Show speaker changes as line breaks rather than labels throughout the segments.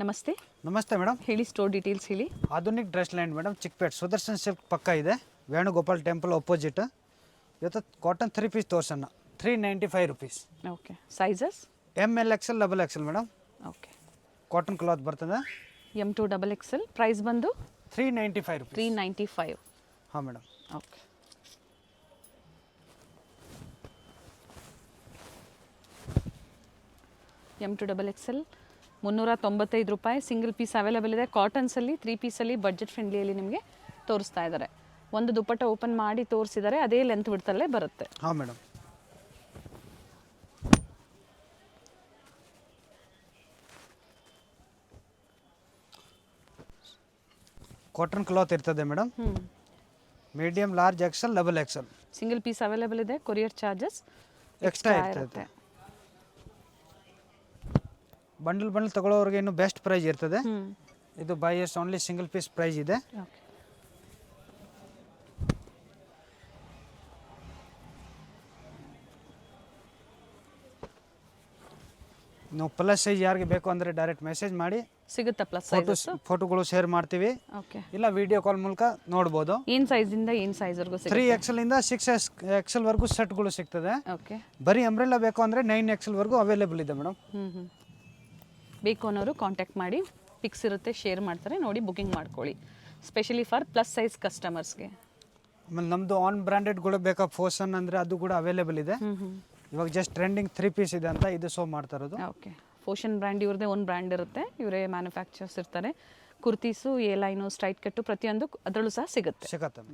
ನಮಸ್ತೆ
ನಮಸ್ತೆ ಮೇಡಮ್.
ಹೇಳಿ, ಸ್ಟೋರ್ ಡೀಟೇಲ್ಸ್ ಹೇಳಿ.
Adhunik dress line madam, Chickpet Sudarshan silk ಪಕ್ಕ ಇದೆ, ವೇಣುಗೋಪಾಲ್ ಟೆಂಪಲ್ ಅಪೋಸಿಟ್. ಇವತ್ತು ಕಾಟನ್ 3 ಪೀಸ್ ತೋರ್ಸೋಣ. 395 rupees.
Okay. Sizes
ML XL XXL madam.
Okay.
Cotton cloth ಬರ್ತದೆ.
M2 XXL. ಪ್ರೈಸ್ ಬಂದು
395 rupees.
395.
ಹಾಂ ಮೇಡಮ್.
ಓಕೆ. M2 XXL 395 ರೂಪಾಯಿ. ಸಿಂಗಲ್ ಪೀಸ್ ಅವೈಲೇಬಲ್ ಇದೆ. ಕಾಟನ್ಸಲ್ಲಿ 3 ಪೀಸಲ್ಲಿ ಬಡ್ಜೆಟ್ ಫ್ರೆಂಡ್ಲಿಯಲ್ಲಿ ನಿಮಗೆ ತೋರಿಸ್ತಾ ಇದ್ದಾರೆ. ಒಂದು ದುಪ್ಪಟ್ಟ ಓಪನ್ ಮಾಡಿ ತೋರಿಸಿದ್ದಾರೆ, ಅದೇ ಲೆಂತ್ ಬಿಡ್ತಲ್ಲೇ ಬರುತ್ತೆ.
ಹಾಂ ಮೇಡಮ್. ಕಾಟನ್ ಕ್ಲಾತ್ ಇರ್ತದೆ madam. Medium, large, XL, XXL.
Single piece available ಇದೆ. ಕೊರಿಯರ್ ಚಾರ್ಜಸ್
ಎಕ್ಸ್ಟ್ರಾ ಇರ್ತದೆ. ಬಂಡಲ್ ತಗೊಳ್ಳೋರಿಗೆ ಇನ್ನು ಬೆಸ್ಟ್ ಪ್ರೈಸ್ ಇರ್ತದೆ. ಇದು buyers only single piece price ಇದೆ.
ಓಕೆ.
ನೀವು ಪ್ಲಸ್ ಸೈಜ್ ಯಾರಿಗೆ ಬೇಕು ಅಂದರೆ ಡೈರೆಕ್ಟ್ ಮೆಸೇಜ್ ಮಾಡಿ
ಸಿಗುತ್ತಾ ಪ್ಲಸ್ ಸೈಜಸ್?
ಫೋಟೋಗಳು ಶೇರ್ ಮಾಡ್ತೀವಿ.
ಓಕೆ.
ಇಲ್ಲ ವಿಡಿಯೋ ಕಾಲ್ ಮೂಲಕ ನೋಡ್ಬೋದು.
ಏನು ಸೈಜಿಂದ ಏನು ಸೈಜ್ವರೆಗೂ ಸಿಗುತ್ತೆ?
3XL ಇಂದ 6XL ವರೆಗೂ ಸೆಟ್ಗಳು ಸಿಗ್ತದೆ.
ಓಕೆ.
ಬರೀ ಅಂಬ್ರೆಲ್ಲಾ ಬೇಕು ಅಂದರೆ 9XL ವರೆಗೂ ಅವೈಲೇಬಲ್ ಇದೆ ಮೇಡಮ್.
ಬೇಕು ಅನ್ನೋರು ಕಾಂಟ್ಯಾಕ್ಟ್ ಮಾಡಿ, ಪಿಕ್ಸ್ ಇರುತ್ತೆ, ಶೇರ್ ಮಾಡ್ತಾರೆ, ನೋಡಿ ಬುಕಿಂಗ್ ಮಾಡ್ಕೊಳ್ಳಿ. ಸ್ಪೆಷಲಿ ಫಾರ್ ಪ್ಲಸ್ ಸೈಜ್ ಕಸ್ಟಮರ್ಸ್ಗೆ.
ಆಮೇಲೆ ನಮ್ಮದು ಆನ್ ಬ್ರ್ಯಾಂಡೆಡ್ಗಳು ಬೇಕಾ ಫೋಸನ್ ಅಂದರೆ ಅದು ಕೂಡ ಅವೈಲೇಬಲ್ ಇದೆ. ಇವಾಗ ಜಸ್ಟ್ ಟ್ರೆಂಡಿಂಗ್ 3 ಪೀಸ್ ಇದೆ ಅಂತ ಇದು ಶೋ ಮಾಡ್ತಾ ಇರೋದು.
ಓಕೆ. ಫೋಷನ್ ಬ್ರ್ಯಾಂಡ್ ಇವ್ರದೇ ಒಂದು ಬ್ರ್ಯಾಂಡ್ ಇರುತ್ತೆ, ಇವರೇ ಮ್ಯಾನುಫ್ಯಾಕ್ಚರ್ಸ್ ಇರ್ತಾರೆ. ಕುರ್ತೀಸು, ಎ ಲೈನು, ಸ್ಟ್ರೈಟ್ ಕಟ್ಟು ಪ್ರತಿಯೊಂದು ಅದರಲ್ಲೂ ಸಹ ಸಿಗುತ್ತೆ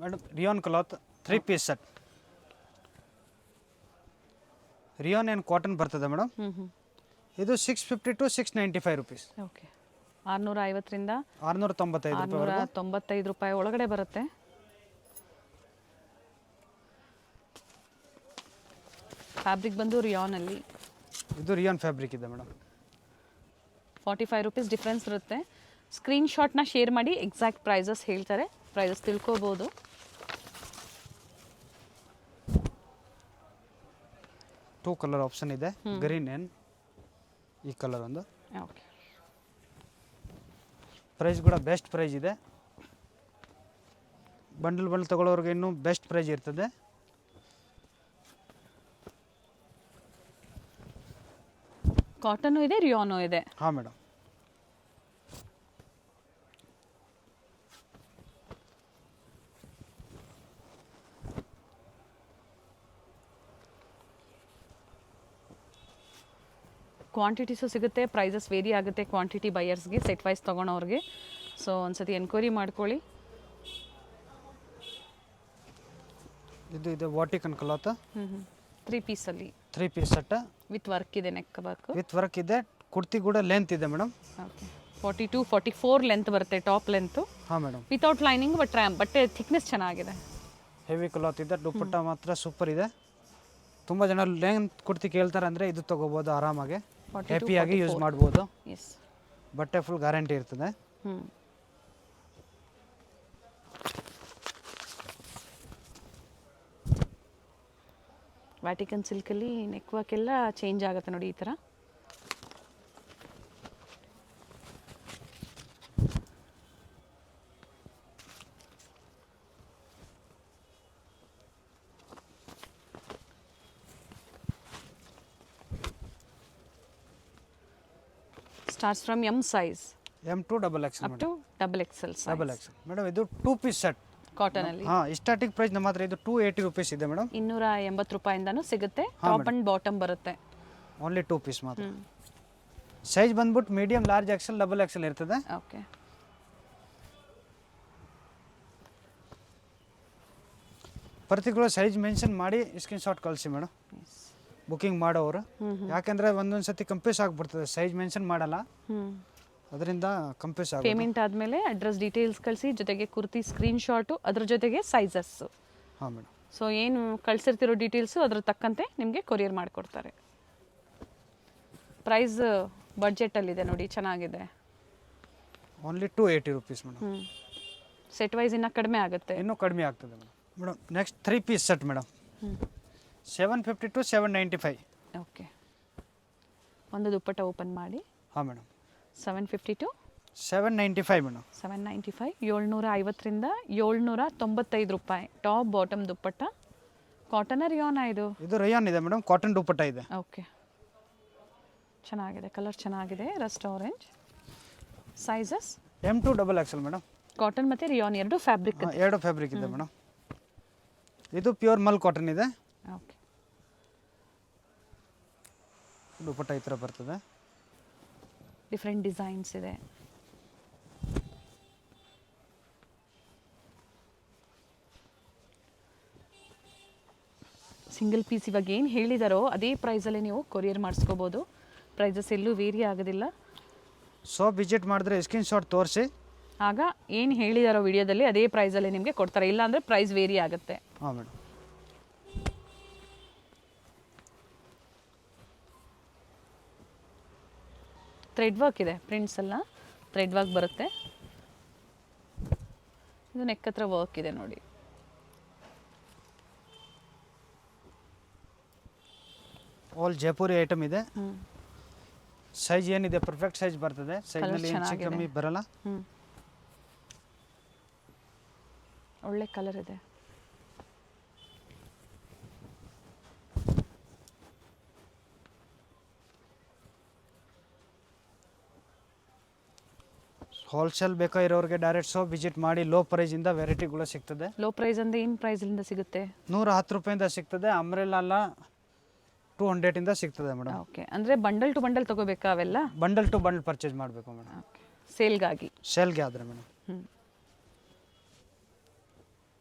madam. Rayon cloth 3 piece set. Rayon ಏನು ಕಾಟನ್ ಬರ್ತದೆ ಮೇಡಮ್. ಇದು 650 to 695 rupees.
ಓಕೆ. 650ರಿಂದ
695
ರೂಪಾಯಿ ಒಳಗಡೆ ಬರುತ್ತೆ. ಫ್ಯಾಬ್ರಿಕ್ ಬಂದು ರಿಯಾನಲ್ಲಿ.
ಇದು ರಿಯಾನ್ ಫ್ಯಾಬ್ರಿಕ್ ಇದೆ ಮೇಡಮ್.
45 ರೂಪೀಸ್ ಡಿಫ್ರೆನ್ಸ್ ಇರುತ್ತೆ. ಸ್ಕ್ರೀನ್ಶಾಟ್ನ ಶೇರ್ ಮಾಡಿ, ಎಕ್ಸಾಕ್ಟ್ ಪ್ರೈಸಸ್ ಹೇಳ್ತಾರೆ, ಪ್ರೈಸಸ್ ತಿಳ್ಕೊಬೋದು.
ಟೂ ಕಲರ್ ಆಪ್ಷನ್ ಇದೆ, ಗ್ರೀನ್ ಆ್ಯಂಡ್ ಈ ಕಲರ್ ಒಂದು.
ಓಕೆ.
ಪ್ರೈಸ್ ಕೂಡ ಬೆಸ್ಟ್ ಪ್ರೈಸ್ ಇದೆ. ಬಂಡಲ್ ತಗೊಳ್ಳೋರಿಗೆ ಇನ್ನೂ ಬೆಸ್ಟ್ ಪ್ರೈಸ್ ಇರ್ತದೆ.
ಕಾಟನು ಇದೆ, ರಿಯಾನು ಇದೆ.
ಹಾಂ ಮೇಡಮ್.
ಕ್ವಾಂಟಿಟೀಸು ಸಿಗುತ್ತೆ, ಪ್ರೈಸಸ್ ವೇರಿ ಆಗುತ್ತೆ ಕ್ವಾಂಟಿಟಿ ಬೈಯರ್ಸ್ಗೆ, ಸೆಟ್ ವೈಸ್ ತೊಗೊಳೋರಿಗೆ. ಸೊ ಒಂದ್ಸತಿ ಎನ್ಕ್ವೈರಿ ಮಾಡ್ಕೊಳ್ಳಿ.
ಇದು ವಾಟಿಕನ್ cloth
3 ಪೀಸಲ್ಲಿ
3 piece set
with work ಇದೆ. ನೆಕ್ ವರ್ಕ್
ವಿತ್ ವರ್ಕ್ ಇದೆ. ಕುರ್ತಿ ಕೂಡ ಲೆಂತ್ ಇದೆ ಮೇಡಮ್.
ಓಕೆ. 42, 44 ಲೆಂತ್ ಬರುತ್ತೆ, ಟಾಪ್ ಲೆಂತು.
ಹಾಂ ಮೇಡಮ್.
ವಿತೌಟ್ ಲೈನಿಂಗ್, ಬಟ್ಟೆ ಥಿಕ್ನೆಸ್ ಚೆನ್ನಾಗಿದೆ.
ಹೆವಿ ಕ್ಲಾತ್ ಇದೆ. ದುಪ್ಪಟ್ಟ ಮಾತ್ರ ಸೂಪರ್ ಇದೆ. ತುಂಬ ಜನ ಲೆಂತ್ ಕುರ್ತಿ ಕೇಳ್ತಾರೆ ಅಂದರೆ ಇದು ತೊಗೋಬೋದು ಆರಾಮಾಗಿ, ಹ್ಯಾಪಿಯಾಗಿ ಯೂಸ್ ಮಾಡ್ಬೋದು.
ಎಸ್.
ಬಟ್ಟೆ ಫುಲ್ ಗ್ಯಾರಂಟಿ ಇರ್ತದೆ.
ವ್ಯಾಟಿಕನ್ ಸಿಲ್ಕಲ್ಲಿ ನೆಕ್ ವರ್ಕ್ ಎಲ್ಲ ಚೇಂಜ್ ಆಗುತ್ತೆ ನೋಡಿ, ಈ ಥರ. Starts from M size
M2 XXL
up to XXL
XXL madam. ಇದು 2 ಪೀಸ್ ಸೆಟ್
ಕಾಟನಲ್ಲಿ.
ಹಾಂ, ಸ್ಟಾರ್ಟಿಂಗ್ ಪ್ರೈಸ್ ನಮ್ಮ ಹತ್ರ ಇದು 280 rupees ಇದೆ ಮೇಡಮ್.
280 ರೂಪಾಯಿಂದನೂ ಸಿಗುತ್ತೆ. ಟಾಪ್ ಅಂಡ್ ಬಾಟಮ್ ಬರುತ್ತೆ.
ಓನ್ಲಿ 2 ಪೀಸ್ ಮಾತ್ರ. ಸೈಜ್ ಬಂದ್ಬಿಟ್ಟು ಮೀಡಿಯಂ, ಲಾರ್ಜ್, XL, XXL ಇರ್ತದೆ.
ಓಕೆ.
ಪರ್ಟಿಕ್ಯುಲರ್ ಸೈಜ್ ಮೆನ್ಷನ್ ಮಾಡಿ ಸ್ಕ್ರೀನ್ಶಾಟ್ ಕಳಿಸಿ ಮೇಡಮ್, ಬುಕಿಂಗ್ ಮಾಡೋರು. ಯಾಕೆಂದರೆ ಒಂದೊಂದು ಸತಿ ಕಂಪ್ಯೂಸ್ ಆಗಿಬಿಡ್ತದೆ, ಸೈಜ್ ಮೆನ್ಷನ್ ಮಾಡಲ್ಲ, ಅದರಿಂದ ಕಂಪ್ಯೂಸ್ ಆಗುತ್ತೆ.
ಪೇಮೆಂಟ್ ಆದಮೇಲೆ ಅಡ್ರೆಸ್ ಡೀಟೇಲ್ಸ್ ಕಳಿಸಿ, ಜೊತೆಗೆ ಕುರ್ತಿ ಸ್ಕ್ರೀನ್ಶಾಟು, ಅದ್ರ ಜೊತೆಗೆ ಸೈಜಸ್ಸು.
ಹಾಂ ಮೇಡಮ್.
ಸೊ ಏನು ಕಳಿಸಿರ್ತಿರೋ ಡೀಟೇಲ್ಸು ಅದ್ರ ತಕ್ಕಂತೆ ನಿಮಗೆ ಕೊರಿಯರ್ ಮಾಡಿಕೊಡ್ತಾರೆ. ಪ್ರೈಸ್ ಬಡ್ಜೆಟಲ್ಲಿದೆ ನೋಡಿ, ಚೆನ್ನಾಗಿದೆ.
Only 280 rupees madam.
Set wise ಇನ್ನೂ ಕಡಿಮೆ ಆಗುತ್ತೆ.
ಇನ್ನೂ ಕಡಿಮೆ ಆಗ್ತದೆ madam. Next 3 piece set madam. 750 to 795.
Okay. ಒಂದು ದುಪ್ಪಟ್ಟ ಓಪನ್ ಮಾಡಿ.
ಹಾಂ ಮೇಡಮ್.
750 to
795 madam.
795, 750ರಿಂದ 795 ರೂಪಾಯಿ. ಟಾಪ್ ಬಾಟಮ್ ದುಪ್ಪಟ್ಟ. ಕಾಟನ್ ರಿಯಾನ ಇದು?
ಇದು ರಯಾನ್ ಇದೆ ಮೇಡಮ್, ಕಾಟನ್ ದುಪ್ಪಟ್ಟ ಇದೆ.
ಓಕೆ, ಚೆನ್ನಾಗಿದೆ, ಕಲರ್ ಚೆನ್ನಾಗಿದೆ, Rust orange. Sizes
M2 XXL madam.
Cotton ಮತ್ತು ರಿಯಾನ್ ಎರಡು ಫ್ಯಾಬ್ರಿಕ್ ಇದೆ.
ಎರಡು ಫ್ಯಾಬ್ರಿಕ್ ಇದೆ ಮೇಡಮ್. ಇದು ಪ್ಯೂರ್ ಮಲ್ ಕಾಟನ್ ಇದೆ.
ಓಕೆ,
ದುಪ್ಪಟ್ಟ ಈ ಥರ ಬರ್ತದೆ.
ಡಿಫ್ರೆಂಟ್ ಡಿಸೈನ್ಸ್ ಇದೆ. ಸಿಂಗಲ್ ಪೀಸ್ ಇವಾಗ ಏನು ಹೇಳಿದಾರೋ ಅದೇ ಪ್ರೈಸಲ್ಲಿ ನೀವು ಕೊರಿಯರ್ ಮಾಡಿಸ್ಕೋಬೋದು. ಪ್ರೈಸಸ್ ಎಲ್ಲೂ ವೇರಿ ಆಗೋದಿಲ್ಲ.
ಶಾಪ್ ವಿಸಿಟ್ ಮಾಡಿದ್ರೆ ಸ್ಕ್ರೀನ್ ಶಾಟ್ ತೋರಿಸಿ,
ಆಗ ಏನು ಹೇಳಿದಾರೋ ವಿಡಿಯೋದಲ್ಲಿ ಅದೇ ಪ್ರೈಸಲ್ಲಿ ನಿಮಗೆ ಕೊಡ್ತಾರೆ. ಇಲ್ಲ ಅಂದರೆ ಪ್ರೈಸ್ ವೇರಿ ಆಗುತ್ತೆ.
ಹಾಂ ಮೇಡಮ್.
ಥ್ರೆಡ್ ವರ್ಕ್ ಇದೆ, ಪ್ರಿಂಟ್ಸ್ ಎಲ್ಲ ಥ್ರೆಡ್ ವರ್ಕ್ ಬರುತ್ತೆ. ಇದು ನೆಕ್ ಹತ್ರ ವರ್ಕ್ ಇದೆ ನೋಡಿ.
ಆಲ್ ಜೈಪುರಿ ಐಟಮ್ ಇದೆ. ಸೈಜ್ ಏನಿದೆ ಪರ್ಫೆಕ್ಟ್ ಸೈಜ್ ಬರ್ತದೆ. ಸೈಜ್ನಲ್ಲಿ ಏನು ಹೆಚ್ಚು ಕಮ್ಮಿ ಬರಲ್ಲ.
ಒಳ್ಳೆ ಕಲರ್ ಇದೆ.
ಹೋಲ್ಸೇಲ್ ಬೇಕಾಗಿರೋರಿಗೆ ಡೈರೆಕ್ಟ್ ಶಾಪ್ ವಿಸಿಟ್ ಮಾಡಿ. ಲೋ ಪ್ರೈಸಿಂದ ವೆರೈಟಿಗಳು ಸಿಗ್ತದೆ.
ಲೋ ಪ್ರೈಸ್ ಅಂದರೆ ಏನು ಪ್ರೈಸಿಂದ ಸಿಗುತ್ತೆ?
110 ರೂಪಾಯಿಂದ ಸಿಗ್ತದೆ. ಅಂಬ್ರೆಲಾ ಎಲ್ಲ 200 ಇಂದ ಸಿಗ್ತದೆ ಮೇಡಮ್.
ಓಕೆ, ಅಂದರೆ ಬಂಡಲ್ ಟು ಬಂಡಲ್ ತಗೋಬೇಕಾ ಅವೆಲ್ಲ?
ಬಂಡಲ್ ಟು ಬಂಡಲ್ ಪರ್ಚೇಸ್ ಮಾಡಬೇಕು ಮೇಡಮ್.
ಓಕೆ, ಸೇಲ್ಗಾಗಿ.
ಸೇಲ್ಗೆ ಆದರೆ ಮೇಡಮ್.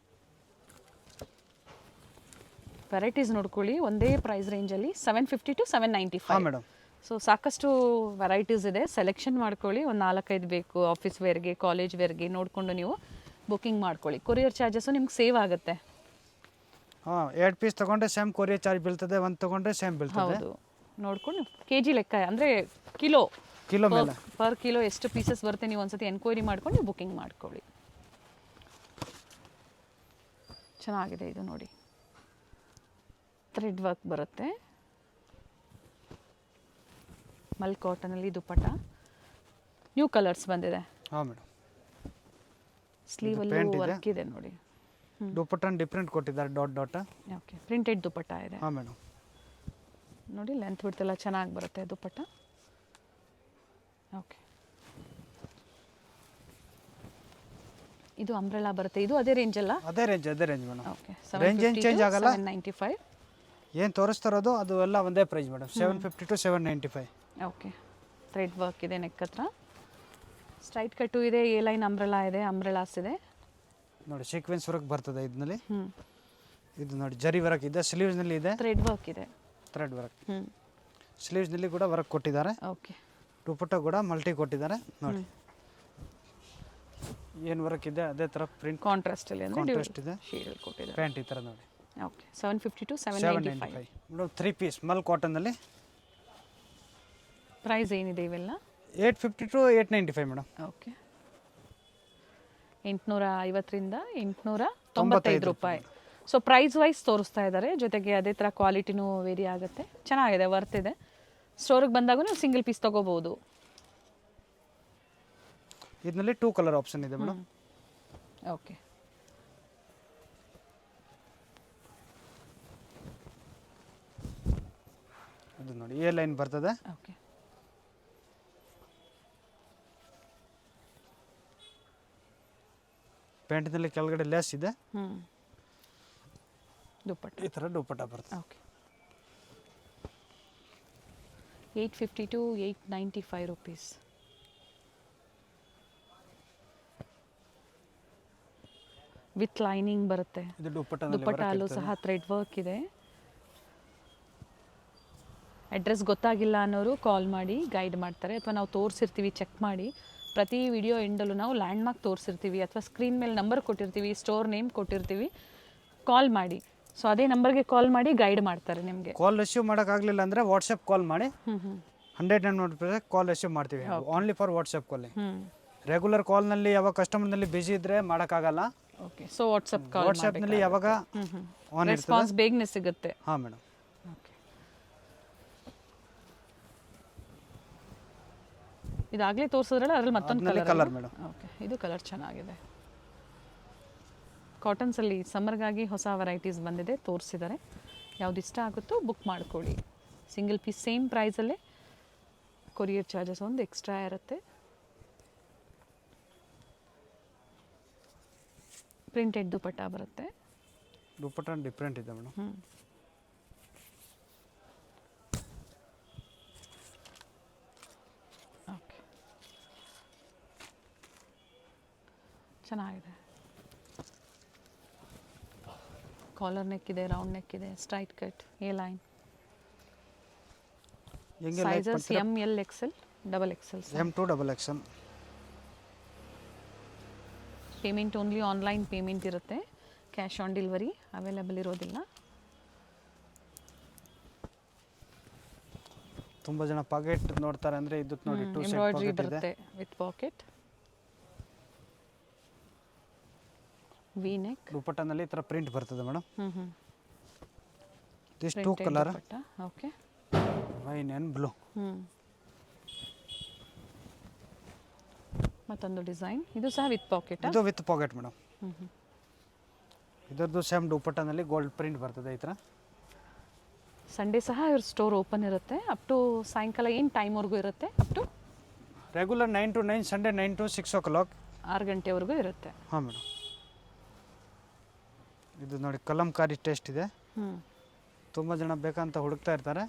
ವೆರೈಟೀಸ್ ನೋಡ್ಕೊಳ್ಳಿ. ಒಂದೇ ಪ್ರೈಸ್ ರೇಂಜಲ್ಲಿ 750 ಟು 795.
ಹಾಂ ಮೇಡಮ್.
ಸೊ ಸಾಕಷ್ಟು ವೆರೈಟೀಸ್ ಇದೆ. ಸೆಲೆಕ್ಷನ್ ಮಾಡ್ಕೊಳ್ಳಿ. ಒಂದು 4-5 ಬೇಕು. ಆಫೀಸ್ ವೇರ್ಗೆ, ಕಾಲೇಜ್ ವೇರ್ಗೆ ನೋಡಿಕೊಂಡು ನೀವು ಬುಕ್ಕಿಂಗ್ ಮಾಡ್ಕೊಳ್ಳಿ. ಕೊರಿಯರ್ ಚಾರ್ಜಸ್ಸು ನಿಮ್ಗೆ ಸೇವ್ ಆಗುತ್ತೆ.
ಹಾಂ, 2 ಪೀಸ್ ತೊಗೊಂಡ್ರೆ ಸೇಮ್ ಕೊರಿಯರ್ ಚಾರ್ಜ್ ಬೀಳ್ತದೆ, 1 ತೊಗೊಂಡ್ರೆ ಸೇಮ್ ಬೀಳ್ತದೆ.
ಹೌದು, ನೋಡ್ಕೊಂಡು ಕೆಜಿ ಲೆಕ್ಕ ಅಂದರೆ ಕಿಲೋ
ಮೇಲೆ
ಪರ್ ಕಿಲೋ ಎಷ್ಟು ಪೀಸಸ್ ಬರುತ್ತೆ ನೀವು ಒಂದ್ಸತಿ ಎನ್ಕ್ವೈರಿ ಮಾಡ್ಕೊಂಡು ನೀವು ಬುಕ್ಕಿಂಗ್ ಮಾಡ್ಕೊಳ್ಳಿ. ಚೆನ್ನಾಗಿದೆ ಇದು ನೋಡಿ. ಥ್ರೆಡ್ ವರ್ಕ್ ಬರುತ್ತೆ. ಮಲ್ ಕಾಟನಲ್ಲಿ ದುಪ್ಪಟ್ಟ. ನ್ಯೂ ಕಲರ್ಸ್ ಬಂದಿದೆ.
ಹಾಂ ಮೇಡಮ್.
ಸ್ಲೀವಲ್ಲೂ ವರ್ಕ್ ಇದೆ ನೋಡಿ.
ದುಪ್ಪಟ್ಟ ಡಿಫ್ರೆಂಟ್ ಕೊಟ್ಟಿದ್ದಾರೆ, ಡಾಟ್ ಡಾಟ್.
ಓಕೆ, ಪ್ರಿಂಟೆಡ್ ದುಪ್ಪಟ್ಟ ಇದೆ.
ಹಾಂ ಮೇಡಮ್.
ನೋಡಿ ಲೆಂತ್ ಬಿಡ್ತೆಲ್ಲ ಚೆನ್ನಾಗಿ ಬರುತ್ತೆ ದುಪ್ಪಟ್ಟ. ಓಕೆ, ಇದು ಅಂಬ್ರೆಲಾ ಬರುತ್ತೆ. ಇದು ಅದೇ ರೇಂಜ್ ಅಲ್ಲ?
ಅದೇ ರೇಂಜ್ ಮೇಡಮ್.
ಓಕೆ,
ರೇಂಜ್ ಏನು ಚೇಂಜ್ ಆಗಲ್ಲ.
795.
ಏನು ತೋರಿಸ್ತಾರೋದು ಅದು ಎಲ್ಲ ಒಂದೇ price madam. 750 to 795.
Okay, thread work ಇದೆ ನೆಕ್ ಹತ್ರ. ಸ್ಟ್ರೈಟ್ ಕಟ್ಟು ಇದೆ. ಎ ಲೈನ್ ಅಂಬ್ರೆಲಾ ಇದೆ. ಅಂಬ್ರೆಲಾಸ್ ಇದೆ
ನೋಡಿ. ಸೀಕ್ವೆನ್ಸ್ ವರ್ಕ್ ಬರ್ತದೆ ಇದರಲ್ಲಿ. ಇದು ನೋಡಿ ಜರಿ ವರ್ಕ್ ಇದೆ. ಸ್ಲೀವ್ಸ್ನಲ್ಲಿ ಇದೆ.
ಥ್ರೆಡ್ ವರ್ಕ್ ಇದೆ.
Thread work. ಸ್ಲೀವ್ಸ್ನಲ್ಲಿ ಕೂಡ ವರ್ಕ್ ಕೊಟ್ಟಿದ್ದಾರೆ.
ಓಕೆ,
ದುಪ್ಪಟ್ಟ ಕೂಡ ಮಲ್ಟಿ ಕೊಟ್ಟಿದ್ದಾರೆ ನೋಡಿ. ಏನು ವರ್ಕ್ ಇದೆ ಅದೇ ಥರ ಪ್ರಿಂಟ್
ಕಾಂಟ್ರಾಸ್ಟ್ ಅಲ್ಲಿ
ಕಾಂಟ್ರಾಸ್ಟ್ ಇದೆ.
ಶೇಡ್ ಕೊಟ್ಟಿದ್ದಾರೆ.
ಪ್ಯಾಂಟ್ ಈ ಥರ ನೋಡಿ.
Okay, 750 to 795.
Madam 3 piece Mal ಕಾಟನ್ನಲ್ಲಿ.
Price ಏನಿದೆ ಇವೆಲ್ಲ?
850 ಟು 895 ಮೇಡಮ್.
ಓಕೆ, 850ರಿಂದ 895 ರೂಪಾಯಿ. ಸೊ ಪ್ರೈಸ್ ವೈಸ್ ತೋರಿಸ್ತಾ ಇದ್ದಾರೆ. ಜೊತೆಗೆ ಅದೇ ಥರ ಕ್ವಾಲಿಟಿನೂ ವೇರಿ ಆಗುತ್ತೆ. ಚೆನ್ನಾಗಿದೆ, ವರ್ತ್ ಇದೆ. ಸ್ಟೋರಿಗೆ ಬಂದಾಗ ನೀವು ಸಿಂಗಲ್ ಪೀಸ್ ತೊಗೋಬೋದು.
ಇದರಲ್ಲಿ 2 ಕಲರ್ ಆಪ್ಷನ್ ಇದೆ ಮೇಡಮ್.
ಓಕೆ,
ಇದು ನೋಡಿ ಎ ಲೈನ್ ಬರ್ತದೆ.
ಓಕೆ,
ಪ್ಯಾಂಟಿನಲ್ಲಿ ಕೆಳಗಡೆ ಲೇಸ್ ಇದೆ.
ದುಪ್ಪಟ್ಟ
ಈ ಥರ ದುಪ್ಪಟ್ಟ ಬರ್ತದೆ.
Okay, 850 to 895 rupees. With lining ಬರುತ್ತೆ.
ಇದು
ದುಪ್ಪಟ್ಟಲ್ಲೂ ಸಹ ಥ್ರೆಡ್ ವರ್ಕ್ ಇದೆ. ಅಡ್ರೆಸ್ ಗೊತ್ತಾಗಿಲ್ಲ ಅನ್ನೋರು ಕಾಲ್ ಮಾಡಿ ಗೈಡ್ ಮಾಡ್ತಾರೆ, ಅಥವಾ ನಾವು ತೋರಿಸಿರ್ತೀವಿ, ಚೆಕ್ ಮಾಡಿ. ಪ್ರತಿ ವಿಡಿಯೋ ಎಂಡಲ್ಲೂ ನಾವು ಲ್ಯಾಂಡ್ ಮಾರ್ಕ್ ತೋರಿಸಿರ್ತೀವಿ, ಅಥವಾ ಸ್ಕ್ರೀನ್ ಮೇಲೆ ನಂಬರ್ ಕೊಟ್ಟಿರ್ತೀವಿ, ಸ್ಟೋರ್ ನೇಮ್ ಕೊಟ್ಟಿರ್ತೀವಿ. ಕಾಲ್ ಮಾಡಿ. ಸೊ ಅದೇ ನಂಬರ್ಗೆ ಕಾಲ್ ಮಾಡಿ ಗೈಡ್ ಮಾಡ್ತಾರೆ ನಿಮಗೆ.
ಕಾಲ್ ರಿಸೀವ್ ಮಾಡೋಕ್ಕಾಗಲಿಲ್ಲ ಅಂದರೆ ವಾಟ್ಸಪ್ ಕಾಲ್ ಮಾಡಿ 100% ಕಾಲ್ ರಿಸೀವ್ ಮಾಡ್ತೀವಿ. Only for WhatsApp calling. Regular ಕಾಲ್ನಲ್ಲಿ ಯಾವಾಗ ಕಸ್ಟಮರ್ನಲ್ಲಿ ಬಿಸಿ ಇದ್ದರೆ ಮಾಡೋಕ್ಕಾಗಲ್ಲ.
ಓಕೆ, ಸೊ ವಾಟ್ಸಪ್ನಲ್ಲಿ
ಯಾವಾಗ ಆನ್
ರೆಸ್ಪಾನ್ಸ್ ಬೇಗನೆ ಸಿಗುತ್ತೆ.
ಹಾಂ ಮೇಡಮ್.
ಓಕೆ, ಇದಾಗಲೇ ತೋರಿಸಿದ್ರಲ್ಲ ಅದ್ರಲ್ಲಿ ಮತ್ತೊಂದು
ಅದ್ರಲ್ಲಿ
ಕಲರ್
colour madam.
ಓಕೆ ಇದು ಕಲರ್ ಚೆನ್ನಾಗಿದೆ. ಕಾಟನ್ಸಲ್ಲಿ ಸಮ್ಮರ್ಗಾಗಿ ಹೊಸ ವೆರೈಟೀಸ್ ಬಂದಿದೆ, ತೋರಿಸಿದ್ದಾರೆ. ಯಾವ್ದು ಇಷ್ಟ ಆಗುತ್ತೋ ಬುಕ್ ಮಾಡ್ಕೊಳ್ಳಿ. ಸಿಂಗಲ್ ಪೀಸ್ ಸೇಮ್ ಪ್ರೈಸಲ್ಲೇ, ಕೊರಿಯರ್ ಚಾರ್ಜಸ್ ಒಂದು ಎಕ್ಸ್ಟ್ರಾ ಇರುತ್ತೆ. ಪ್ರಿಂಟೆಡ್ ದುಪಟ್ಟ ಬರುತ್ತೆ.
ದುಪಟ್ಟ ಡಿಫ್ರೆಂಟ್ ಇದೆ ಮೇಡಮ್.
ಓಕೆ, ಚೆನ್ನಾಗಿದೆ. ಕಾಲರ್ ನೆಕ್ ಇದೆ, ರೌಂಡ್ ನೆಕ್ ಇದೆ, ಸ್ಟ್ರೈಟ್ ಕಟ್, ಎ ಲೈನ್.
ಹೆಂಗೆ
sizes M L XL double XL.
M2 XXL.
Payment only online payment ಇರುತ್ತೆ, ಕ್ಯಾಶ್ ಆನ್ ಡೆಲಿವರಿ ಅವೈಲೇಬಲ್ ಇರೋದಿಲ್ಲ.
ತುಂಬ ಜನ ಪಾಕೆಟ್ ನೋಡ್ತಾರೆ ಅಂದರೆ ಇದು ನೋಡಿ 2 ಸೆಟ್
ಎಂಬ್ರಾಯ್ಡ್ರಿ
ಪಾಕೆಟ್ ಇದೆ.
ಬರುತ್ತೆ ವಿತ್ ಪಾಕೆಟ್. V neck.
ದುಪಟ್ಟನಲ್ಲಿ ಈ ಥರ ಪ್ರಿಂಟ್ ಬರ್ತದೆ madam. This 2
printed
colour,
dupatta. Okay,
wine and blue.
ಮತ್ತೊಂದು ಡಿಸೈನ್, ಇದು ಸಹ ವಿತ್ ಪಾಕೆಟ್.
ಇದು ವಿತ್ ಪಾಕೆಟ್ ಮೇಡಮ್. ಇದರದ್ದು ಸೇಮ್ ದುಪಟ್ಟನಲ್ಲಿ ಗೋಲ್ಡ್ ಪ್ರಿಂಟ್ ಬರ್ತದೆ ಈ ಥರ.
ಸಂಡೇ ಸಹ ಇವ್ರ ಸ್ಟೋರ್ ಓಪನ್ ಇರುತ್ತೆ. ಅಪ್ ಟು ಸಾಯಂಕಾಲ ಏನು ಟೈಮ್ವರೆಗೂ ಇರುತ್ತೆ? ಅಪ್ ಟು
regular 9 to 9, Sunday 9 to 6 o'clock.
6 ಗಂಟೆವರೆಗೂ ಇರುತ್ತೆ.
ಹಾಂ ಮೇಡಮ್. ಇದು ನೋಡಿ ಕಲಂಕಾರಿ ಟೇಸ್ಟ್ ಇದೆ. ತುಂಬ ಜನ ಬೇಕಂತ ಹುಡುಕ್ತಾ ಇರ್ತಾರೆ.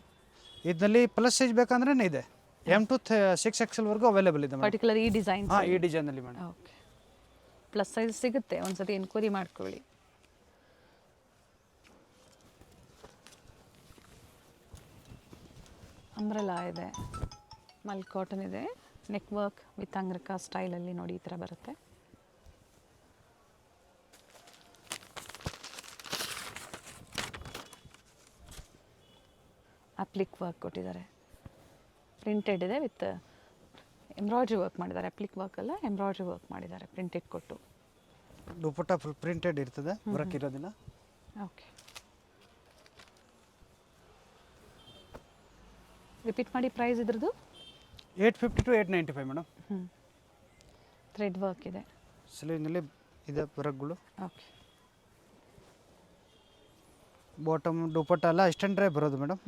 ಇದರಲ್ಲಿ ಪ್ಲಸ್ ಸೈಜ್ ಬೇಕಂದ್ರೆ ಇದೆ, M2 6XL ವರೆಗೂ ಅವೈಲೇಬಲ್ ಇದೆ ಮೇಡಮ್.
ಪರ್ಟಿಕ್ಯುಲರ್ ಈ ಡಿಸೈನ್.
ಹಾಂ, ಈ ಡಿಸೈನಲ್ಲಿ ಮೇಡಮ್.
ಓಕೆ, ಪ್ಲಸ್ ಸೈಜ್ ಸಿಗುತ್ತೆ, ಒಂದ್ಸತಿ ಎನ್ಕ್ವೈರಿ ಮಾಡ್ಕೊಳ್ಳಿ. ಅಂಬ್ರೆಲಾ ಇದೆ, ಮಲ್ ಕಾಟನ್ ಇದೆ, ನೆಕ್ ವರ್ಕ್ ವಿತ್ ಅಂಗ್ರಕ ಸ್ಟೈಲಲ್ಲಿ ನೋಡಿ ಈ ಥರ ಬರುತ್ತೆ. ಅಪ್ಲಿಕ್ ವರ್ಕ್ ಕೊಟ್ಟಿದ್ದಾರೆ, ಪ್ರಿಂಟೆಡ್ ಇದೆ ವಿತ್ ಎಂಬ್ರಾಯ್ಡ್ರಿ ವರ್ಕ್ ಮಾಡಿದ್ದಾರೆ. ಅಪ್ಲಿಕ್ ವರ್ಕ್ ಅಲ್ಲ, ಎಂಬ್ರಾಯ್ಡ್ರಿ ವರ್ಕ್ ಮಾಡಿದ್ದಾರೆ ಪ್ರಿಂಟೆಡ್ ಕೊಟ್ಟು.
ದುಪಟ್ಟ ಫುಲ್ ಪ್ರಿಂಟೆಡ್ ಇರ್ತದೆ, ವರ್ಕ್ ಇರೋದಿಲ್ಲ.
ಓಕೆ, ರಿಪೀಟ್ ಮಾಡಿ ಪ್ರೈಸ್ ಇದ್ರದ್ದು.
850 to 895 ಮೇಡಮ್.
ಥ್ರೆಡ್ ವರ್ಕ್ ಇದೆ,
ಸ್ಲೀವ್ನಲ್ಲಿ ಇದೆ ವರ್ಕ್ಗಳು.
ಓಕೆ.
ಬಾಟಮ್ ದುಪಟ್ಟ ಎಲ್ಲ ಇಷ್ಟಂಡ್ರೆ ಬರೋದು ಮೇಡಮ್.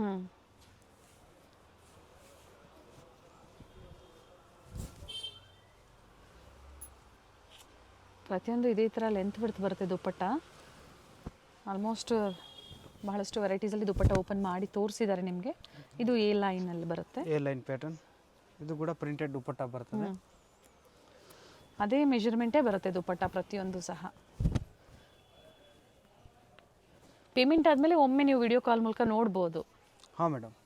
ಪ್ರತಿಯೊಂದು ಇದೇ ಥರ ಲೆಂತ್ ಬಿಡ್ತು ಬರುತ್ತೆ ದುಪಟ್ಟ. ಆಲ್ಮೋಸ್ಟ್ ಬಹಳಷ್ಟು ವೆರೈಟೀಸಲ್ಲಿ ದುಪಟ್ಟ ಓಪನ್ ಮಾಡಿ ತೋರಿಸಿದ್ದಾರೆ ನಿಮಗೆ. ಇದು ಎ ಲೈನಲ್ಲಿ ಬರುತ್ತೆ,
ಎ ಲೈನ್ ಪ್ಯಾಟರ್ನ್. ಇದು ಕೂಡ ಪ್ರಿಂಟೆಡ್ ದುಪಟ್ಟ ಬರ್ತದೆ.
ಅದೇ ಮೆಜರ್ಮೆಂಟೇ ಬರುತ್ತೆ ದುಪಟ್ಟ ಪ್ರತಿಯೊಂದು ಸಹ. ಪೇಮೆಂಟ್ ಆದಮೇಲೆ ಒಮ್ಮೆ ನೀವು ವಿಡಿಯೋ ಕಾಲ್ ಮೂಲಕ ನೋಡ್ಬೋದು.
ಹಾಂ ಮೇಡಮ್.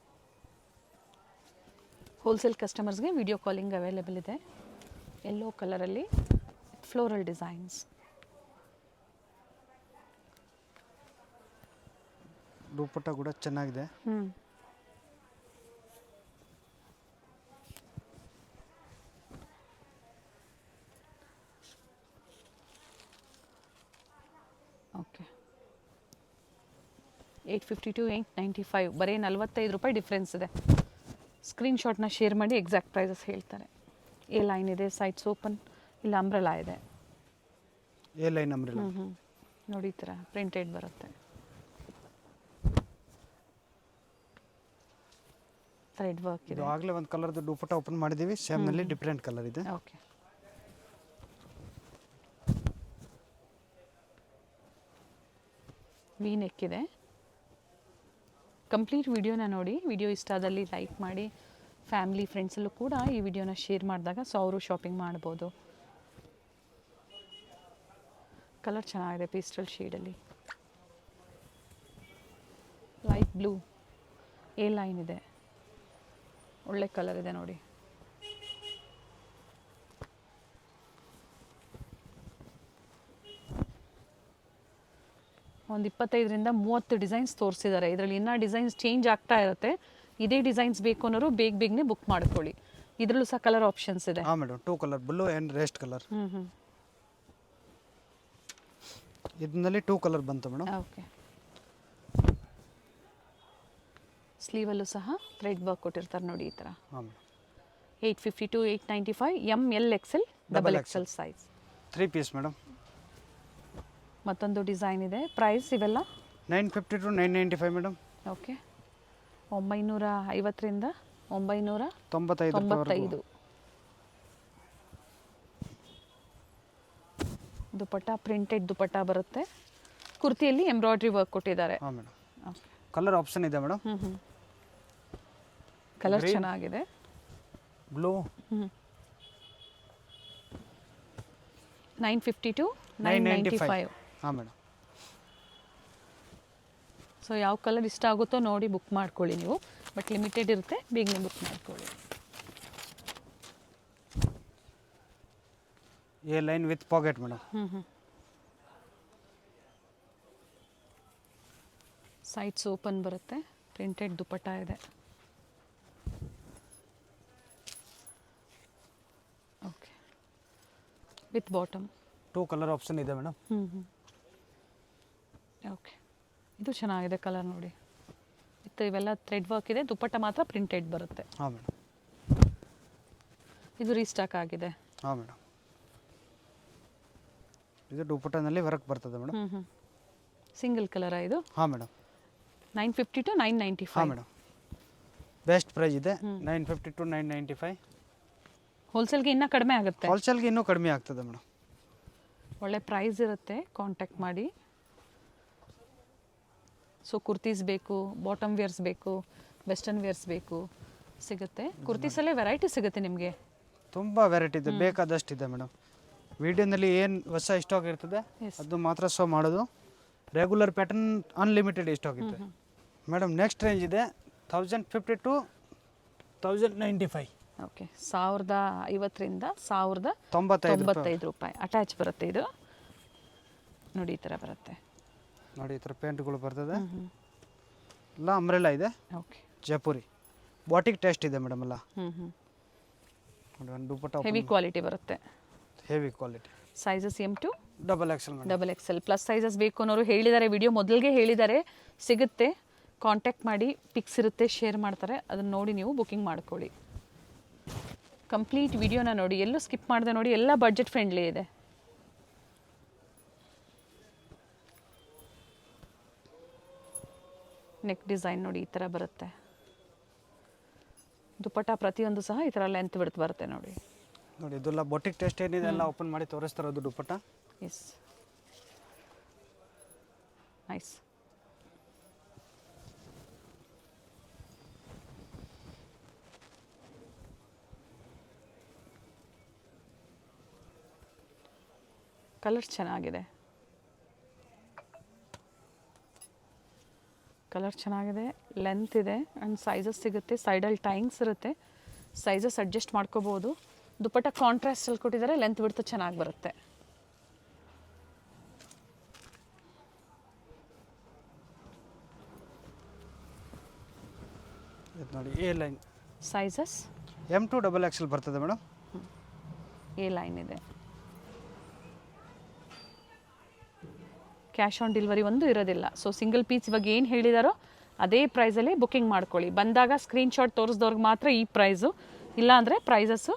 ಹೋಲ್ಸೇಲ್ ಕಸ್ಟಮರ್ಸ್ಗೆ ವಿಡಿಯೋ ಕಾಲಿಂಗ್ ಅವೈಲೇಬಲ್ ಇದೆ. ಯೆಲ್ಲೋ ಕಲರಲ್ಲಿ ಫ್ಲೋರಲ್ ಡಿಸೈನ್ಸ್.
ದುಪಟ್ಟ ಕೂಡ ಚೆನ್ನಾಗಿದೆ.
ಓಕೆ, 850 to 895, ಬರೀ 45 ರೂಪಾಯಿ ಡಿಫ್ರೆನ್ಸ್ ಇದೆ. ಸ್ಕ್ರೀನ್ಶಾಟ್ನ ಶೇರ್ ಮಾಡಿ ಎಕ್ಸಾಕ್ಟ್ ಪ್ರೈಸಸ್ ಹೇಳ್ತಾರೆ. ಎ ಲೈನ್ ಇದೆ, ಸೈಡ್ಸ್ ಓಪನ್, ಇಲ್ಲ ಅಂಬ್ರೆಲಾ ಇದೆ.
ಎ ಲೈನ್ ಅಂಬ್ರೆಲಾ
ನೋಡಿ ಈ ಥರ ಪ್ರಿಂಟೆಡ್ ಬರುತ್ತೆ. ಥ್ರೆಡ್ ವರ್ಕ್ ಇದೆ.
ಇದು ಆಗಲೇ ಒಂದು ಕಲರ್ದು ದುಪಟ್ಟ ಓಪನ್ ಮಾಡಿದ್ದೀವಿ, ಸೇಮ್ನಲ್ಲಿ ಡಿಫ್ರೆಂಟ್ ಕಲರ್ ಇದೆ.
ಓಕೆ, ವಿ ನೆಕ್ ಇದೆ. ಕಂಪ್ಲೀಟ್ ವಿಡಿಯೋನ ನೋಡಿ, ವಿಡಿಯೋ ಇಷ್ಟ ಆದಲ್ಲಿ ಲೈಕ್ ಮಾಡಿ. ಫ್ಯಾಮಿಲಿ ಫ್ರೆಂಡ್ಸಲ್ಲೂ ಕೂಡ ಈ ವಿಡಿಯೋನ ಶೇರ್ ಮಾಡಿದಾಗ ಸೊ ಅವರು ಶಾಪಿಂಗ್ ಮಾಡ್ಬೋದು. ಕಲರ್ ಚೆನ್ನಾಗಿದೆ, ಪೇಸ್ಟಲ್ ಶೇಡಲ್ಲಿ ಲೈಟ್ ಬ್ಲೂ, ಎ ಲೈನ್ ಇದೆ, ಒಳ್ಳೆ ಕಲರ್ ಇದೆ ನೋಡಿ. ಒಂದು 25ರಿಂದ 30 ಡಿಸೈನ್ಸ್ ತೋರಿಸಿದ್ದಾರೆ. ಇದರಲ್ಲಿ ಇನ್ನೂ ಡಿಸೈನ್ಸ್ ಚೇಂಜ್ ಆಗ್ತಾ ಇರುತ್ತೆ. ಇದೇ ಡಿಸೈನ್ಸ್ ಬೇಕು ಅನ್ನೋರು ಬೇಗನೆ ಬುಕ್ ಮಾಡ್ಕೊಳ್ಳಿ. ಇದರಲ್ಲೂ ಸಹ ಕಲರ್ ಆಪ್ಷನ್ಸ್ ಇದೆ.
ಹಾಂ madam, 2 colour, blue and rest colour. ಇದರಲ್ಲಿ 2 ಕಲರ್ ಬಂತು ಮೇಡಮ್.
ಓಕೆ, ಸ್ಲೀವಲ್ಲೂ ಸಹ ಥ್ರೆಡ್ ವರ್ಕ್ ಕೊಟ್ಟಿರ್ತಾರೆ ನೋಡಿ ಈ ಥರ.
ಹಾಂ madam.
850 to 895 M L XL double XL size.
3 piece madam.
ಮತ್ತೊಂದು ಡಿಸೈನ್ ಇದೆ. ಪ್ರೈಸ್ ಇವೆಲ್ಲ
950 to 995 ಮೇಡಮ್.
ಓಕೆ, 950ರಿಂದ
995
ದುಪಟ್ಟ ಪ್ರಿಂಟೆಡ್ ದುಪಟ್ಟ ಬರುತ್ತೆ. ಕುರ್ತಿಯಲ್ಲಿ ಎಂಬ್ರಾಯ್ಡ್ರಿ ವರ್ಕ್ ಕೊಟ್ಟಿದ್ದಾರೆ.
ಹಾಂ ಮೇಡಮ್. ಕಲರ್ ಆಪ್ಷನ್ ಇದೆ ಮೇಡಮ್.
ಕಲರ್ ಚೆನ್ನಾಗಿದೆ.
Blue
950 to 995.
ಹಾಂ ಮೇಡಮ್.
ಸೊ ಯಾವ ಕಲರ್ ಇಷ್ಟ ಆಗುತ್ತೋ ನೋಡಿ ಬುಕ್ ಮಾಡ್ಕೊಳ್ಳಿ ನೀವು. ಬಟ್ ಲಿಮಿಟೆಡ್ ಇರುತ್ತೆ, ಬೇಗನೆ ಬುಕ್ ಮಾಡ್ಕೊಳ್ಳಿ.
A line with pocket madam.
Sides open ಬರುತ್ತೆ. ಪ್ರಿಂಟೆಡ್ ದುಪಟ್ಟ ಇದೆ. Okay, with bottom.
2 colour option ಇದೆ ಮೇಡಮ್.
ಓಕೆ, ಇದು ಚೆನ್ನಾಗಿದೆ ಕಲರ್ ನೋಡಿ. ವಿತ್ ಇವೆಲ್ಲ ಥ್ರೆಡ್ ವರ್ಕ್ ಇದೆ. ದುಪಟ್ಟ ಮಾತ್ರ ಪ್ರಿಂಟೆಡ್ ಬರುತ್ತೆ.
ಹಾಂ ಮೇಡಮ್.
ಇದು ರೀಸ್ಟಾಕ್ ಆಗಿದೆ.
ಹಾಂ ಮೇಡಮ್. ಇದು ದುಪಟ್ಟನಲ್ಲಿ ವರ್ಕ್ ಬರ್ತದೆ ಮೇಡಮ್.
ಸಿಂಗಲ್ ಕಲರಾ ಇದು?
ಹಾಂ ಮೇಡಮ್.
950 to 995.
ಹಾಂ ಮೇಡಮ್. ಬೆಸ್ಟ್ ಪ್ರೈಸ್ ಇದೆ. 950 to 995.
ಹೋಲ್ಸೇಲ್ಗೆ ಇನ್ನೂ ಕಡಿಮೆ ಆಗುತ್ತೆ.
ಹೋಲ್ಸೇಲ್ಗೆ ಇನ್ನೂ ಕಡಿಮೆ ಆಗ್ತದೆ ಮೇಡಮ್.
ಒಳ್ಳೆ ಪ್ರೈಸ್ ಇರುತ್ತೆ, ಕಾಂಟ್ಯಾಕ್ಟ್ ಮಾಡಿ. ಸೊ ಕುರ್ತೀಸ್ ಬೇಕು, ಬಾಟಮ್ ವೇರ್ಸ್ ಬೇಕು, ವೆಸ್ಟರ್ನ್ ವೇರ್ಸ್ ಬೇಕು, ಸಿಗುತ್ತೆ. ಕುರ್ತೀಸಲ್ಲೇ ವೆರೈಟಿ ಸಿಗುತ್ತೆ ನಿಮಗೆ.
ತುಂಬ ವೆರೈಟಿ ಇದೆ, ಬೇಕಾದಷ್ಟು ಇದೆ ಮೇಡಮ್. ವಿಡಿಯೋನಲ್ಲಿ ಏನು ಹೊಸ ಸ್ಟಾಕ್ ಇರ್ತದೆ ಅದು ಮಾತ್ರ ಶೋ ಮಾಡೋದು. ರೆಗ್ಯುಲರ್ ಪ್ಯಾಟರ್ನ್ ಅನ್ಲಿಮಿಟೆಡ್ ಸ್ಟಾಕ್ ಇದೆ ಮೇಡಮ್. ನೆಕ್ಸ್ಟ್ ರೇಂಜ್ ಇದೆ 1050 to 1095.
ಓಕೆ, 1050ರಿಂದ
1095
ರೂಪಾಯಿ. ಅಟ್ಯಾಚ್ ಬರುತ್ತೆ ಇದು ನೋಡಿ, ಈ ಥರ ಬರುತ್ತೆ
ನೋಡಿ. ಈ ಥರ ಪೇಂಟ್ಗಳು ಬರ್ತದೆ. ಎಲ್ಲ ಅಂಬ್ರೆಲಾ ಇದೆ.
ಓಕೆ,
ಜೈಪುರಿ ಬಾಟಿಕ್ ಟೆಸ್ಟ್ ಇದೆ ಮೇಡಮ್. ಎಲ್ಲ ನೋಡಿ, ಒಂದು ದುಪಟ್ಟ
ಹೆವಿ ಕ್ವಾಲಿಟಿ ಬರುತ್ತೆ.
Heavy quality.
Sizes M to
double XL madam.
Double XL plus sizes ಬೇಕು ಅನ್ನೋರು ಹೇಳಿದ್ದಾರೆ. ವಿಡಿಯೋ ಮೊದಲಿಗೆ ಹೇಳಿದ್ದಾರೆ, ಸಿಗುತ್ತೆ. ಕಾಂಟ್ಯಾಕ್ಟ್ ಮಾಡಿ, ಪಿಕ್ಸ್ ಇರುತ್ತೆ, ಶೇರ್ ಮಾಡ್ತಾರೆ. ಅದನ್ನು ನೋಡಿ ನೀವು ಬುಕ್ಕಿಂಗ್ ಮಾಡ್ಕೊಳ್ಳಿ. ಕಂಪ್ಲೀಟ್ ವಿಡಿಯೋನ ನೋಡಿ, ಎಲ್ಲೂ ಸ್ಕಿಪ್ ಮಾಡಿದೆ ನೋಡಿ. ಎಲ್ಲ ಬಡ್ಜೆಟ್ ಫ್ರೆಂಡ್ಲಿ ಇದೆ. ನೆಕ್ ಡಿಸೈನ್ ನೋಡಿ, ಈ ಥರ ಬರುತ್ತೆ. ದುಪಟ್ಟ ಪ್ರತಿಯೊಂದು ಸಹ ಈ ಥರ ಲೆಂತ್ ಬಿಡ್ತು ಬರುತ್ತೆ ನೋಡಿ.
ನೋಡಿ, ಇದೆಲ್ಲ ಬೊಟಿಕ್ ಟೆಸ್ಟ್ ಏನಿದೆ ಎಲ್ಲ ಓಪನ್ ಮಾಡಿ ತೋರಿಸ್ತಾರದು ದುಪಟ್ಟ.
Yes, nice. ಕಲರ್ ಚೆನ್ನಾಗಿದೆ. ಕಲರ್ ಚೆನ್ನಾಗಿದೆ, ಲೆಂತ್ ಇದೆ ಆ್ಯಂಡ್ ಸೈಜಸ್ ಸಿಗುತ್ತೆ. ಸೈಡಲ್ಲಿ ಟೈಂಗ್ಸ್ ಇರುತ್ತೆ, ಸೈಜಸ್ ಅಡ್ಜಸ್ಟ್ ಮಾಡ್ಕೋಬೋದು. ದುಪಟ್ಟ ಕಾಂಟ್ರಾಸ್ಟಲ್ಲಿ ಕೊಟ್ಟಿದ್ದಾರೆ, ಲೆಂತ್ ಬಿಡ್ತು ಚೆನ್ನಾಗಿ ಬರುತ್ತೆ.
ಇದು ನೋಡಿ, A line.
Sizes
M to double XL ಬರ್ತದೆ ಮೇಡಮ್.
ಎ ಲೈನ್ ಇದೆ. ಕ್ಯಾಶ್ ಆನ್ ಡೆಲಿವರಿ ಒಂದು ಇರೋದಿಲ್ಲ. ಸೊ ಸಿಂಗಲ್ ಪೀಸ್ ಇವಾಗ ಏನು ಹೇಳಿದಾರೋ ಅದೇ ಪ್ರೈಸಲ್ಲಿ ಬುಕ್ಕಿಂಗ್ ಮಾಡ್ಕೊಳ್ಳಿ. ಬಂದಾಗ ಸ್ಕ್ರೀನ್ಶಾಟ್ ತೋರಿಸಿದವ್ರಿಗೆ ಮಾತ್ರ ಈ ಪ್ರೈಸು, ಇಲ್ಲ ಅಂದರೆ ಪ್ರೈಸಸ್ಸು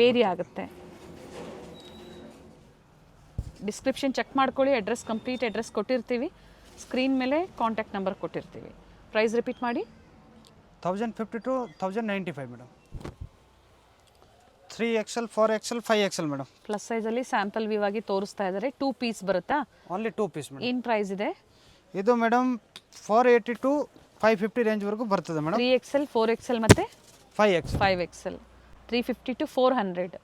ವೇರಿ ಆಗುತ್ತೆ. ಡಿಸ್ಕ್ರಿಪ್ಷನ್ ಚೆಕ್ ಮಾಡ್ಕೊಳ್ಳಿ. ಅಡ್ರೆಸ್, ಕಂಪ್ಲೀಟ್ ಅಡ್ರೆಸ್ ಕೊಟ್ಟಿರ್ತೀವಿ. ಸ್ಕ್ರೀನ್ ಮೇಲೆ ಕಾಂಟ್ಯಾಕ್ಟ್ ನಂಬರ್ ಕೊಟ್ಟಿರ್ತೀವಿ. ಪ್ರೈಸ್ ರಿಪೀಟ್ ಮಾಡಿ.
1050 to 1095 madam. 3XL, 4XL, 5XL madam.
Plus ಸೈಜಲ್ಲಿ ಸ್ಯಾಂಪಲ್ ವ್ಯೂ ಆಗಿ ತೋರಿಸ್ತಾ ಇದ್ದಾರೆ. 2 ಪೀಸ್ ಬರುತ್ತಾ?
Only 2 piece madam.
ಏನು ಪ್ರೈಸ್ ಇದೆ
ಇದು ಮೇಡಮ್? 480 to 550 ರೇಂಜ್ವರೆಗೂ ಬರ್ತದೆ ಮೇಡಮ್.
3XL, 4XL ಮತ್ತು
5XL.
5XL 350 to 400.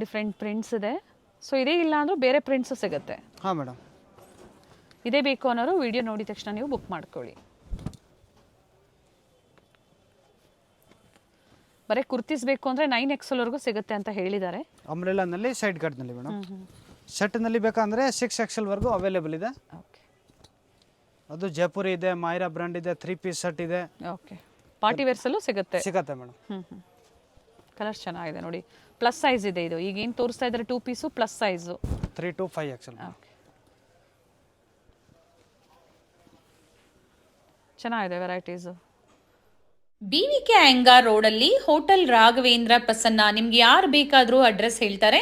Different prints ಇದೆ. ಸೊ ಇದೇ ಇಲ್ಲ ಅಂದರೂ ಬೇರೆ ಪ್ರಿಂಟ್ಸು ಸಿಗುತ್ತೆ.
ಹಾಂ ಮೇಡಮ್.
ಇದೇ ಬೇಕು ಅನ್ನೋರು ವಿಡಿಯೋ ನೋಡಿದ ತಕ್ಷಣ ನೀವು ಬುಕ್ ಮಾಡ್ಕೊಳ್ಳಿ. ಬರೀ ಕುರ್ತೀಸ್ ಬೇಕು ಅಂದರೆ 9XLವರೆಗೂ ಸಿಗುತ್ತೆ ಅಂತ ಹೇಳಿದ್ದಾರೆ.
ಅಂಬ್ರೆಲಾನಲ್ಲಿ ಸೈಡ್ ಕಟ್ನಲ್ಲಿ ಮೇಡಮ್. ಸೆಟ್ನಲ್ಲಿ ಬೇಕಂದರೆ 6XLವರೆಗೂ ಅವೈಲೇಬಲ್ ಇದೆ.
ಓಕೆ,
ಅದು ಜೈಪುರಿ ಇದೆ, ಮಾಯರಾ ಬ್ರ್ಯಾಂಡ್ ಇದೆ, 3 ಪೀಸ್ ಸೆಟ್ ಇದೆ.
ಓಕೆ, ಪಾರ್ಟಿ ವೇರ್ಸಲ್ಲೂ ಸಿಗುತ್ತೆ.
ಸಿಗತ್ತೆ ಮೇಡಮ್.
ಕಲರ್ ಚೆನ್ನಾಗಿದೆ ನೋಡಿ. ಪ್ಲಸ್ ಸೈಜ್ ಇದೆ ಇದು. ಈಗ ಏನು ತೋರಿಸ್ತಾ ಇದ್ದಾರೆ 2 piece plus size.
3 to 5XL.
Okay, ಚೆನ್ನಾಗಿದೆ ವೆರೈಟೀಸು.
BVK ಅಯ್ಯಂಗಾರ್ ರೋಡಲ್ಲಿ ಹೋಟೆಲ್ ರಾಘವೇಂದ್ರ ಪ್ರಸನ್ನ. ನಿಮ್ಗೆ ಯಾರು ಬೇಕಾದರೂ ಅಡ್ರೆಸ್ ಹೇಳ್ತಾರೆ.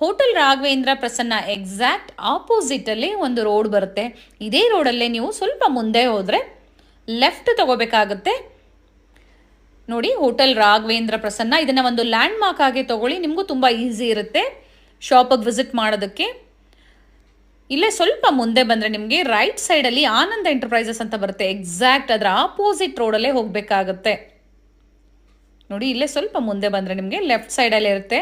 Hotel Raghavendra Prasanna exact opposite ಅಲ್ಲಿ ಒಂದು ರೋಡ್ ಬರುತ್ತೆ. ಇದೇ ರೋಡಲ್ಲೇ ನೀವು ಸ್ವಲ್ಪ ಮುಂದೆ ಹೋದ್ರೆ ಲೆಫ್ಟ್ ತಗೋಬೇಕಾಗುತ್ತೆ. ನೋಡಿ, ಹೋಟೆಲ್ ರಾಘವೇಂದ್ರ ಪ್ರಸನ್ನ, ಇದನ್ನ ಒಂದು ಲ್ಯಾಂಡ್ ಮಾರ್ಕ್ ಆಗಿ ತಗೊಳ್ಳಿ. ನಿಮಗೂ ತುಂಬಾ ಈಸಿ ಇರುತ್ತೆ ಶಾಪಿಗೆ ವಿಸಿಟ್ ಮಾಡೋದಕ್ಕೆ. ಇಲ್ಲೇ ಸ್ವಲ್ಪ ಮುಂದೆ ಬಂದರೆ ನಿಮಗೆ ರೈಟ್ ಸೈಡಲ್ಲಿ ಆನಂದ್ ಎಂಟರ್ಪ್ರೈಸಸ್ ಅಂತ ಬರುತ್ತೆ. ಎಕ್ಸಾಕ್ಟ್ ಅದರ ಆಪೋಸಿಟ್ ರೋಡಲ್ಲೇ ಹೋಗಬೇಕಾಗುತ್ತೆ. ನೋಡಿ, ಇಲ್ಲೇ ಸ್ವಲ್ಪ ಮುಂದೆ ಬಂದರೆ ನಿಮಗೆ ಲೆಫ್ಟ್ ಸೈಡಲ್ಲೇ ಇರುತ್ತೆ.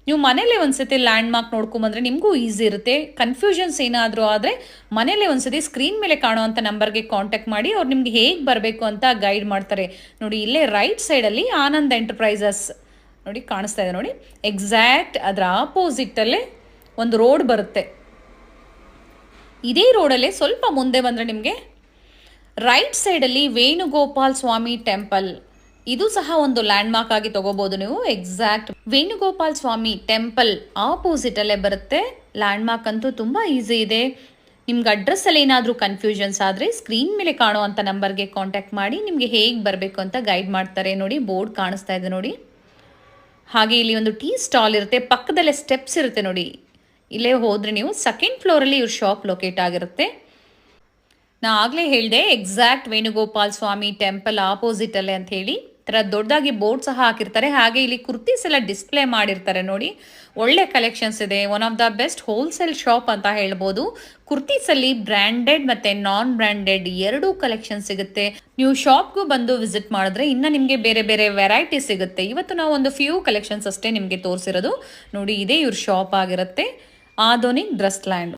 ನೀವು ಮನೇಲಿ ಒಂದ್ಸತಿ ಲ್ಯಾಂಡ್ ಮಾರ್ಕ್ ನೋಡ್ಕೊಂಬಂದ್ರೆ ನಿಮಗೂ ಈಸಿ ಇರುತ್ತೆ. ಕನ್ಫ್ಯೂಷನ್ಸ್ ಏನಾದರೂ ಆದರೆ ಮನೇಲಿ ಒಂದ್ಸತಿ ಸ್ಕ್ರೀನ್ ಮೇಲೆ ಕಾಣುವಂಥ ನಂಬರ್ಗೆ ಕಾಂಟ್ಯಾಕ್ಟ್ ಮಾಡಿ ಅವ್ರು ನಿಮ್ಗೆ ಹೇಗೆ ಬರಬೇಕು ಅಂತ ಗೈಡ್ ಮಾಡ್ತಾರೆ. ನೋಡಿ, ಇಲ್ಲೇ ರೈಟ್ ಸೈಡಲ್ಲಿ ಆನಂದ್ ಎಂಟರ್ಪ್ರೈಸಸ್ ನೋಡಿ ಕಾಣಿಸ್ತಾ ಇದೆ. ನೋಡಿ, ಎಕ್ಸಾಕ್ಟ್ ಅದರ ಆಪೋಸಿಟಲ್ಲೇ ಒಂದು ರೋಡ್ ಬರುತ್ತೆ. ಇದೇ ರೋಡಲ್ಲೇ ಸ್ವಲ್ಪ ಮುಂದೆ ಬಂದರೆ ನಿಮಗೆ ರೈಟ್ ಸೈಡಲ್ಲಿ ವೇಣುಗೋಪಾಲ್ ಸ್ವಾಮಿ ಟೆಂಪಲ್, ಇದು ಸಹ ಒಂದು ಲ್ಯಾಂಡ್ ಮಾರ್ಕ್ ಆಗಿ ತಗೋಬಹುದು ನೀವು. ಎಕ್ಸಾಕ್ಟ್ ವೇಣುಗೋಪಾಲ್ ಸ್ವಾಮಿ ಟೆಂಪಲ್ ಆಪೋಸಿಟ್ ಅಲ್ಲೇ ಬರುತ್ತೆ. ಲ್ಯಾಂಡ್ ಮಾರ್ಕ್ ಅಂತೂ ತುಂಬಾ ಈಸಿ ಇದೆ. ನಿಮ್ಗೆ ಅಡ್ರೆಸ್ ಅಲ್ಲಿ ಏನಾದರೂ ಕನ್ಫ್ಯೂಷನ್ಸ್ ಆದರೆ ಸ್ಕ್ರೀನ್ ಮೇಲೆ ಕಾಣುವಂಥ ನಂಬರ್ಗೆ ಕಾಂಟ್ಯಾಕ್ಟ್ ಮಾಡಿ ನಿಮಗೆ ಹೇಗೆ ಬರಬೇಕು ಅಂತ ಗೈಡ್ ಮಾಡ್ತಾರೆ. ನೋಡಿ, ಬೋರ್ಡ್ ಕಾಣಿಸ್ತಾ ಇದೆ ನೋಡಿ. ಹಾಗೆ ಇಲ್ಲಿ ಒಂದು ಟೀ ಸ್ಟಾಲ್ ಇರುತ್ತೆ, ಪಕ್ಕದಲ್ಲೇ ಸ್ಟೆಪ್ಸ್ ಇರುತ್ತೆ ನೋಡಿ. ಇಲ್ಲೇ ಹೋದರೆ ನೀವು ಸೆಕೆಂಡ್ ಫ್ಲೋರಲ್ಲಿ ಇವ್ರ ಶಾಪ್ ಲೊಕೇಟ್ ಆಗಿರುತ್ತೆ. ನಾ ಆಗಲೇ ಹೇಳಿದೆ ಎಕ್ಸಾಕ್ಟ್ ವೇಣುಗೋಪಾಲ್ ಸ್ವಾಮಿ ಟೆಂಪಲ್ ಆಪೋಸಿಟ್ ಅಲ್ಲೇ ಅಂತ ಹೇಳಿ. ಥರ ದೊಡ್ಡದಾಗಿ ಬೋರ್ಡ್ ಸಹ ಹಾಕಿರ್ತಾರೆ. ಹಾಗೆ ಇಲ್ಲಿ ಕುರ್ತೀಸ್ ಎಲ್ಲ ಡಿಸ್ಪ್ಲೇ ಮಾಡಿರ್ತಾರೆ ನೋಡಿ. ಒಳ್ಳೆ ಕಲೆಕ್ಷನ್ಸ್ ಇದೆ. One of the best wholesale shop ಅಂತ ಹೇಳ್ಬೋದು. ಕುರ್ತೀಸಲ್ಲಿ ಬ್ರ್ಯಾಂಡೆಡ್ ಮತ್ತು ನಾನ್ ಬ್ರ್ಯಾಂಡೆಡ್ ಎರಡೂ ಕಲೆಕ್ಷನ್ ಸಿಗುತ್ತೆ. ನೀವು ಶಾಪ್ಗೂ ಬಂದು ವಿಸಿಟ್ ಮಾಡಿದ್ರೆ ಇನ್ನು ನಿಮಗೆ ಬೇರೆ ಬೇರೆ ವೆರೈಟಿ ಸಿಗುತ್ತೆ. ಇವತ್ತು ನಾವು ಒಂದು ಫ್ಯೂ ಕಲೆಕ್ಷನ್ಸ್ ಅಷ್ಟೇ ನಿಮಗೆ ತೋರಿಸಿರೋದು. ನೋಡಿ, ಇದೇ ಇವ್ರ ಶಾಪ್ ಆಗಿರುತ್ತೆ, ಆಧುನಿಕ್ ಡ್ರೆಸ್ ಲ್ಯಾಂಡ್.